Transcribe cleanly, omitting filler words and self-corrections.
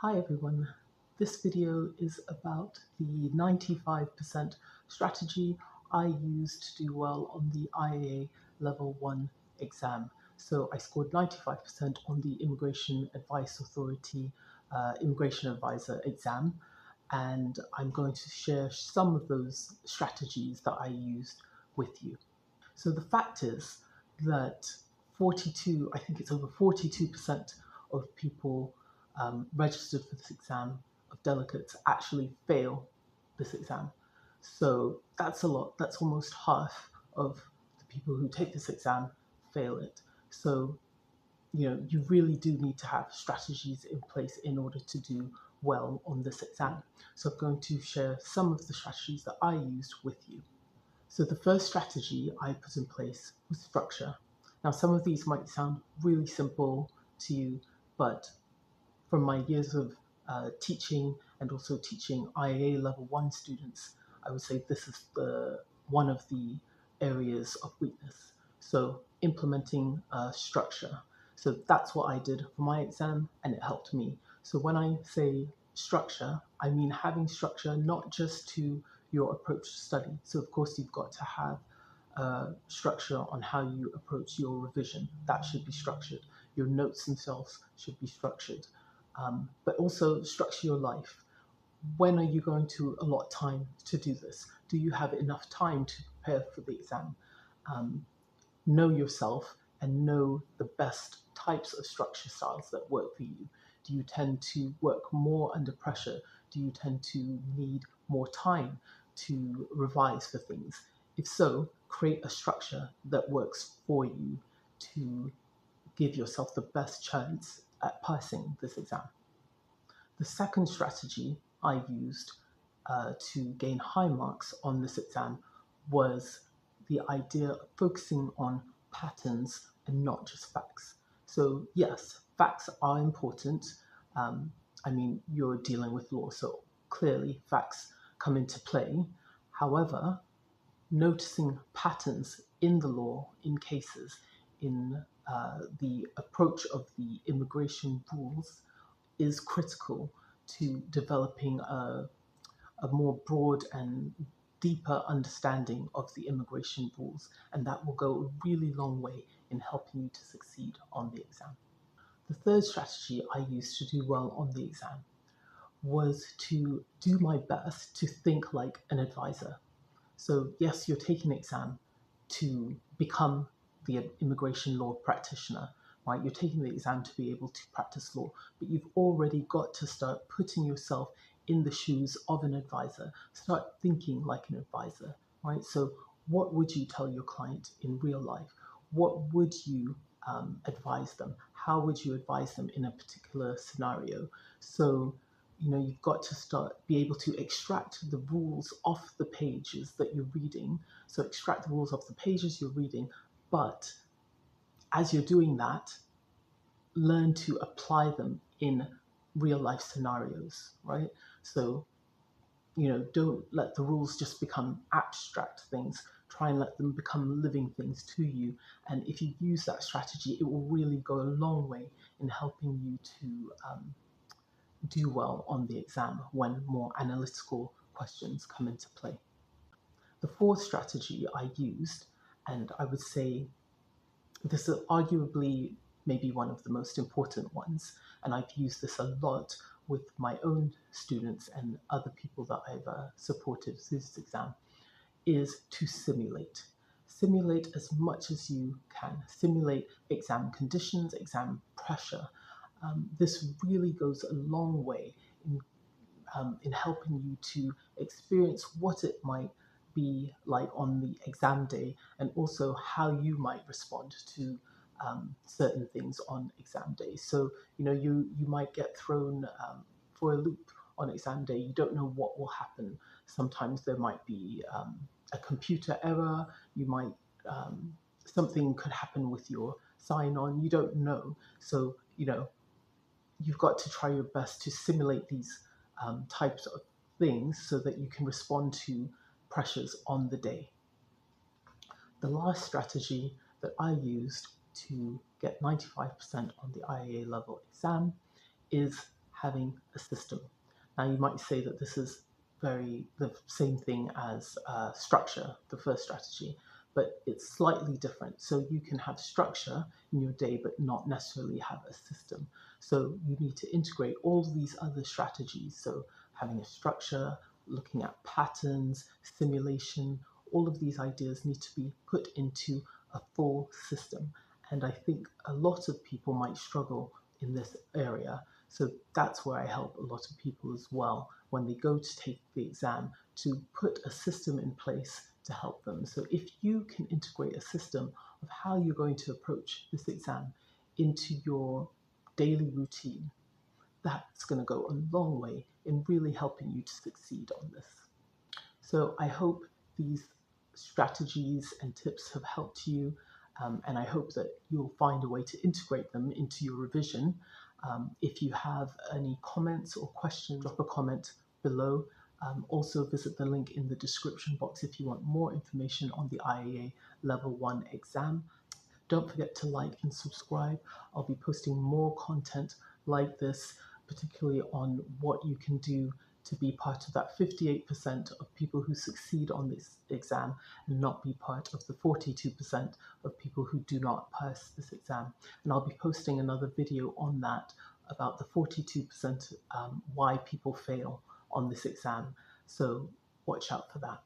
Hi everyone, this video is about the 95% strategy I used to do well on the IAA Level 1 exam. So I scored 95% on the Immigration Advice Authority Immigration Advisor exam, and I'm going to share some of those strategies that I used with you. So the fact is that I think it's over 42% of people registered for this exam, of delegates, actually fail this exam. So that's a lot. That's almost half of the people who take this exam fail it. So, you really do need to have strategies in place in order to do well on this exam. So I'm going to share some of the strategies that I used with you. So the first strategy I put in place was structure. Now, some of these might sound really simple to you, but from my years of teaching and also teaching IAA Level 1 students, I would say this is one of the areas of weakness. So implementing structure. So that's what I did for my exam, and it helped me. So when I say structure, I mean having structure not just to your approach to study. So of course you've got to have structure on how you approach your revision. That should be structured. Your notes themselves should be structured. But also structure your life. When are you going to allot time to do this? Do you have enough time to prepare for the exam? Know yourself and know the best types of structure styles that work for you. Do you tend to work more under pressure? Do you tend to need more time to revise for things? If so, create a structure that works for you to give yourself the best chance at passing this exam. The second strategy I used to gain high marks on this exam was the idea of focusing on patterns and not just facts. So yes, facts are important. You're dealing with law, so clearly facts come into play. However, noticing patterns in the law, in cases, in the approach of the immigration rules is critical to developing a more broad and deeper understanding of the immigration rules, and that will go a really long way in helping you to succeed on the exam. The third strategy I used to do well on the exam was to do my best to think like an advisor. So yes, you're taking an exam to become the immigration law practitioner, right? You're taking the exam to be able to practice law, but you've already got to start putting yourself in the shoes of an advisor. Start thinking like an advisor, right? So what would you tell your client in real life? What would you advise them? How would you advise them in a particular scenario? So you've got to be able to extract the rules off the pages that you're reading. So extract the rules off the pages you're reading, but as you're doing that, learn to apply them in real life scenarios, right? So, don't let the rules just become abstract things. Try and let them become living things to you. And if you use that strategy, it will really go a long way in helping you to do well on the exam when more analytical questions come into play. The fourth strategy I used, and I would say this is arguably maybe one of the most important ones, and I've used this a lot with my own students and other people that I've supported through this exam, is to simulate. Simulate as much as you can. Simulate exam conditions, exam pressure. This really goes a long way in helping you to experience what it might be like on the exam day, and also how you might respond to certain things on exam day. So you might get thrown for a loop on exam day. You don't know what will happen. Sometimes there might be a computer error. You might something could happen with your sign-on. You don't know. So you've got to try your best to simulate these types of things so that you can respond to pressures on the day. The last strategy that I used to get 95% on the IAA level exam is having a system. Now you might say that this is the same thing as structure, the first strategy, but it's slightly different. So you can have structure in your day, but not necessarily have a system. So you need to integrate all these other strategies. So having a structure, looking at patterns, simulation, all of these ideas need to be put into a full system. And I think a lot of people might struggle in this area. So that's where I help a lot of people as well when they go to take the exam, to put a system in place to help them. So if you can integrate a system of how you're going to approach this exam into your daily routine, that's going to go a long way in really helping you to succeed on this. So I hope these strategies and tips have helped you, and I hope that you'll find a way to integrate them into your revision. If you have any comments or questions, drop a comment below. Also visit the link in the description box if you want more information on the IAA Level 1 exam. Don't forget to like and subscribe. I'll be posting more content like this, particularly on what you can do to be part of that 58% of people who succeed on this exam and not be part of the 42% of people who do not pass this exam. And I'll be posting another video on that about the 42% why people fail on this exam. So watch out for that.